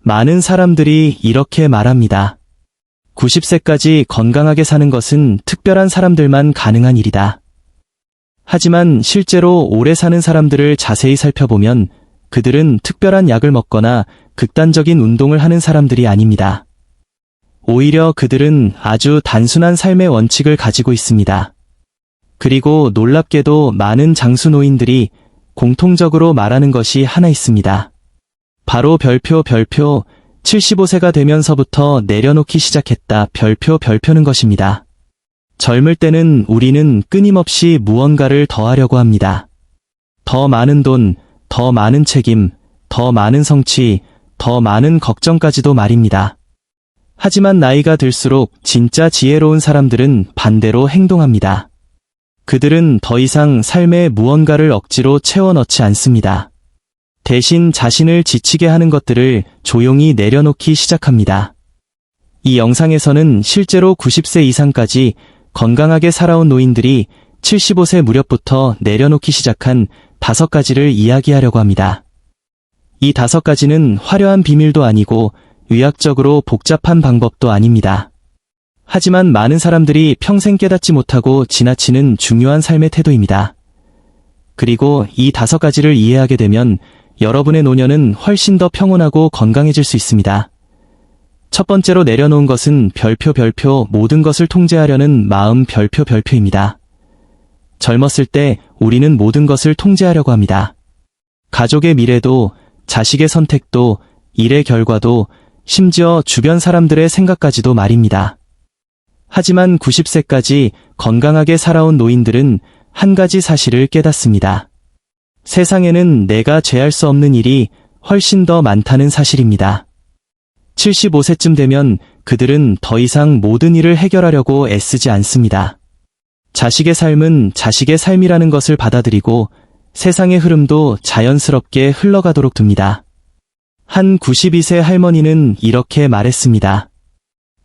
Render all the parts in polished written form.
많은 사람들이 이렇게 말합니다. 90세까지 건강하게 사는 것은 특별한 사람들만 가능한 일이다. 하지만 실제로 오래 사는 사람들을 자세히 살펴보면 그들은 특별한 약을 먹거나 극단적인 운동을 하는 사람들이 아닙니다. 오히려 그들은 아주 단순한 삶의 원칙을 가지고 있습니다. 그리고 놀랍게도 많은 장수노인들이 공통적으로 말하는 것이 하나 있습니다. 바로 별표 75세가 되면서부터 내려놓기 시작했다. 별표는 것입니다. 젊을 때는 우리는 끊임없이 무언가를 더 하려고 합니다. 더 많은 돈, 더 많은 책임, 더 많은 성취, 더 많은 걱정까지도 말입니다. 하지만 나이가 들수록 진짜 지혜로운 사람들은 반대로 행동합니다. 그들은 더 이상 삶에 무언가를 억지로 채워 넣지 않습니다. 대신 자신을 지치게 하는 것들을 조용히 내려놓기 시작합니다. 이 영상에서는 실제로 90세 이상까지 건강하게 살아온 노인들이 75세 무렵부터 내려놓기 시작한 5가지를 이야기하려고 합니다. 이 5가지는 화려한 비밀도 아니고 의학적으로 복잡한 방법도 아닙니다. 하지만 많은 사람들이 평생 깨닫지 못하고 지나치는 중요한 삶의 태도입니다. 그리고 이 5가지를 이해하게 되면 여러분의 노년은 훨씬 더 평온하고 건강해질 수 있습니다. 첫 번째로 내려놓은 것은 별표 모든 것을 통제하려는 마음 별표입니다. 젊었을 때 우리는 모든 것을 통제하려고 합니다. 가족의 미래도, 자식의 선택도, 일의 결과도, 심지어 주변 사람들의 생각까지도 말입니다. 하지만 90세까지 건강하게 살아온 노인들은 한 가지 사실을 깨닫습니다. 세상에는 내가 죄할 수 없는 일이 훨씬 더 많다는 사실입니다. 75세쯤 되면 그들은 더 이상 모든 일을 해결하려고 애쓰지 않습니다. 자식의 삶은 자식의 삶이라는 것을 받아들이고 세상의 흐름도 자연스럽게 흘러가도록 둡니다. 한 92세 할머니는 이렇게 말했습니다.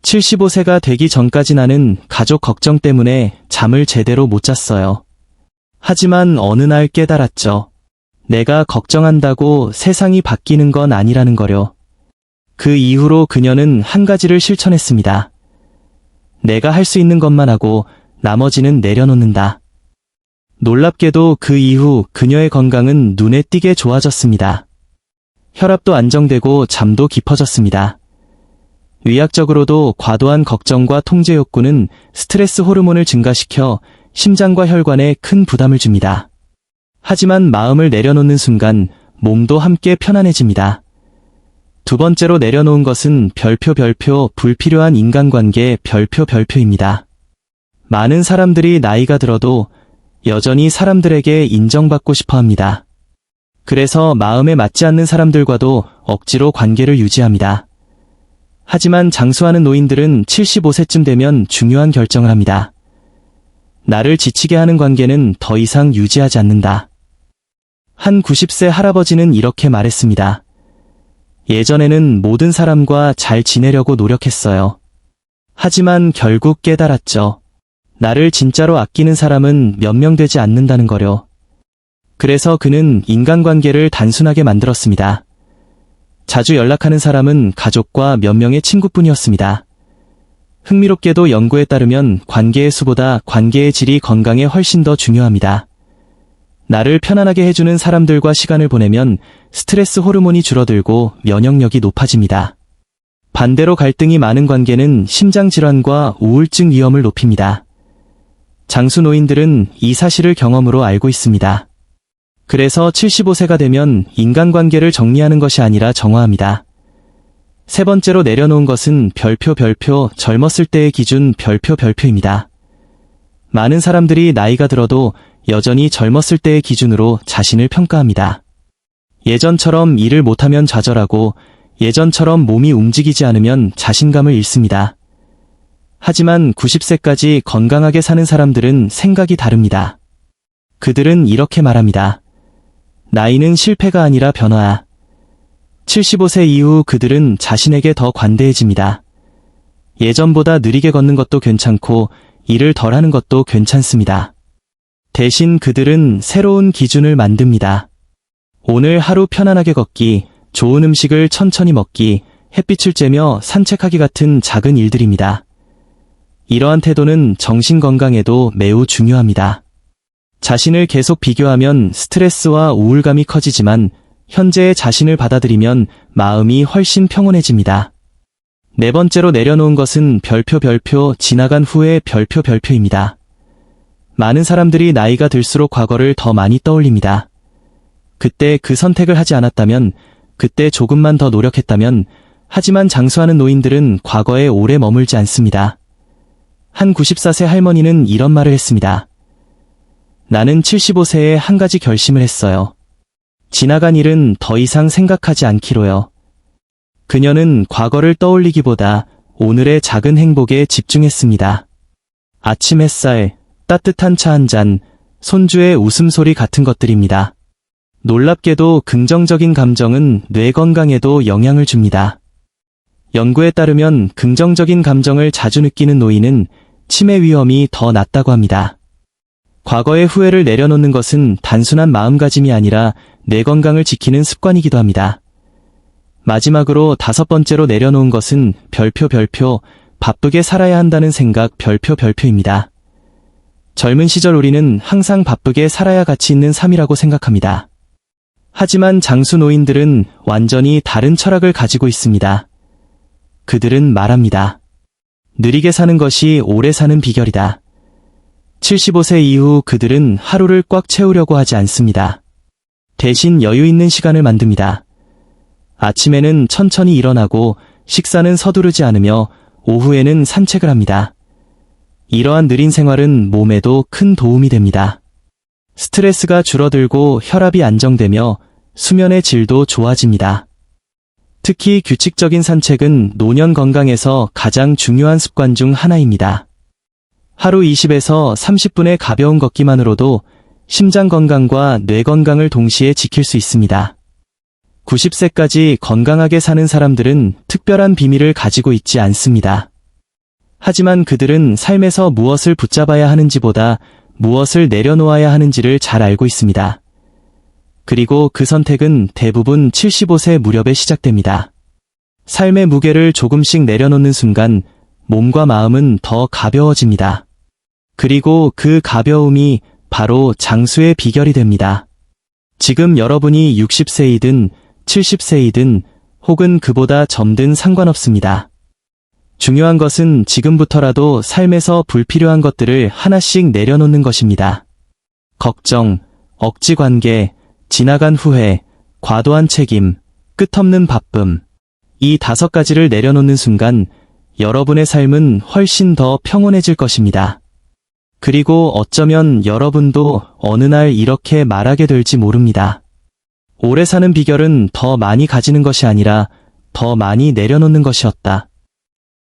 75세가 되기 전까지 나는 가족 걱정 때문에 잠을 제대로 못 잤어요. 하지만 어느 날 깨달았죠. 내가 걱정한다고 세상이 바뀌는 건 아니라는 거요. 그 이후로 그녀는 한 가지를 실천했습니다. 내가 할 수 있는 것만 하고 나머지는 내려놓는다. 놀랍게도 그 이후 그녀의 건강은 눈에 띄게 좋아졌습니다. 혈압도 안정되고 잠도 깊어졌습니다. 의학적으로도 과도한 걱정과 통제 욕구는 스트레스 호르몬을 증가시켜 심장과 혈관에 큰 부담을 줍니다. 하지만 마음을 내려놓는 순간 몸도 함께 편안해집니다. 두 번째로 내려놓은 것은 별표 불필요한 인간관계 별표입니다. 많은 사람들이 나이가 들어도 여전히 사람들에게 인정받고 싶어 합니다. 그래서 마음에 맞지 않는 사람들과도 억지로 관계를 유지합니다. 하지만 장수하는 노인들은 75세쯤 되면 중요한 결정을 합니다. 나를 지치게 하는 관계는 더 이상 유지하지 않는다. 한 90세 할아버지는 이렇게 말했습니다. 예전에는 모든 사람과 잘 지내려고 노력했어요. 하지만 결국 깨달았죠. 나를 진짜로 아끼는 사람은 몇 명 되지 않는다는 거요. 그래서 그는 인간관계를 단순하게 만들었습니다. 자주 연락하는 사람은 가족과 몇 명의 친구뿐이었습니다. 흥미롭게도 연구에 따르면 관계의 수보다 관계의 질이 건강에 훨씬 더 중요합니다. 나를 편안하게 해주는 사람들과 시간을 보내면 스트레스 호르몬이 줄어들고 면역력이 높아집니다. 반대로 갈등이 많은 관계는 심장질환과 우울증 위험을 높입니다. 장수 노인들은 이 사실을 경험으로 알고 있습니다. 그래서 75세가 되면 인간관계를 정리하는 것이 아니라 정화합니다. 세 번째로 내려놓은 것은 별표 젊었을 때의 기준 별표입니다. 많은 사람들이 나이가 들어도 여전히 젊었을 때의 기준으로 자신을 평가합니다. 예전처럼 일을 못하면 좌절하고 예전처럼 몸이 움직이지 않으면 자신감을 잃습니다. 하지만 90세까지 건강하게 사는 사람들은 생각이 다릅니다. 그들은 이렇게 말합니다. 나이는 실패가 아니라 변화야. 75세 이후 그들은 자신에게 더 관대해집니다. 예전보다 느리게 걷는 것도 괜찮고 일을 덜 하는 것도 괜찮습니다. 대신 그들은 새로운 기준을 만듭니다. 오늘 하루 편안하게 걷기, 좋은 음식을 천천히 먹기, 햇빛을 쬐며 산책하기 같은 작은 일들입니다. 이러한 태도는 정신 건강에도 매우 중요합니다. 자신을 계속 비교하면 스트레스와 우울감이 커지지만 현재의 자신을 받아들이면 마음이 훨씬 평온해집니다. 네 번째로 내려놓은 것은 별표 지나간 후의 별표입니다. 많은 사람들이 나이가 들수록 과거를 더 많이 떠올립니다. 그때 그 선택을 하지 않았다면, 그때 조금만 더 노력했다면, 하지만 장수하는 노인들은 과거에 오래 머물지 않습니다. 한 94세 할머니는 이런 말을 했습니다. 나는 75세에 한 가지 결심을 했어요. 지나간 일은 더 이상 생각하지 않기로요. 그녀는 과거를 떠올리기보다 오늘의 작은 행복에 집중했습니다. 아침 햇살, 따뜻한 차 한 잔, 손주의 웃음소리 같은 것들입니다. 놀랍게도 긍정적인 감정은 뇌 건강에도 영향을 줍니다. 연구에 따르면 긍정적인 감정을 자주 느끼는 노인은 치매 위험이 더 낮다고 합니다. 과거의 후회를 내려놓는 것은 단순한 마음가짐이 아니라 뇌 건강을 지키는 습관이기도 합니다. 마지막으로 5번째로 내려놓은 것은 별표 바쁘게 살아야 한다는 생각 별표입니다. 젊은 시절 우리는 항상 바쁘게 살아야 가치 있는 삶이라고 생각합니다. 하지만 장수 노인들은 완전히 다른 철학을 가지고 있습니다. 그들은 말합니다. 느리게 사는 것이 오래 사는 비결이다. 75세 이후 그들은 하루를 꽉 채우려고 하지 않습니다. 대신 여유 있는 시간을 만듭니다. 아침에는 천천히 일어나고 식사는 서두르지 않으며 오후에는 산책을 합니다. 이러한 느린 생활은 몸에도 큰 도움이 됩니다. 스트레스가 줄어들고 혈압이 안정되며 수면의 질도 좋아집니다. 특히 규칙적인 산책은 노년 건강에서 가장 중요한 습관 중 하나입니다. 하루 20에서 30분의 가벼운 걷기만으로도 심장 건강과 뇌 건강을 동시에 지킬 수 있습니다. 90세까지 건강하게 사는 사람들은 특별한 비밀을 가지고 있지 않습니다. 하지만 그들은 삶에서 무엇을 붙잡아야 하는지보다 무엇을 내려놓아야 하는지를 잘 알고 있습니다. 그리고 그 선택은 대부분 75세 무렵에 시작됩니다. 삶의 무게를 조금씩 내려놓는 순간 몸과 마음은 더 가벼워집니다. 그리고 그 가벼움이 바로 장수의 비결이 됩니다. 지금 여러분이 60세이든 70세이든 혹은 그보다 젊든 상관없습니다. 중요한 것은 지금부터라도 삶에서 불필요한 것들을 하나씩 내려놓는 것입니다. 걱정, 억지 관계, 지나간 후회, 과도한 책임, 끝없는 바쁨. 이 5가지를 내려놓는 순간 여러분의 삶은 훨씬 더 평온해질 것입니다. 그리고 어쩌면 여러분도 어느 날 이렇게 말하게 될지 모릅니다. 오래 사는 비결은 더 많이 가지는 것이 아니라 더 많이 내려놓는 것이었다.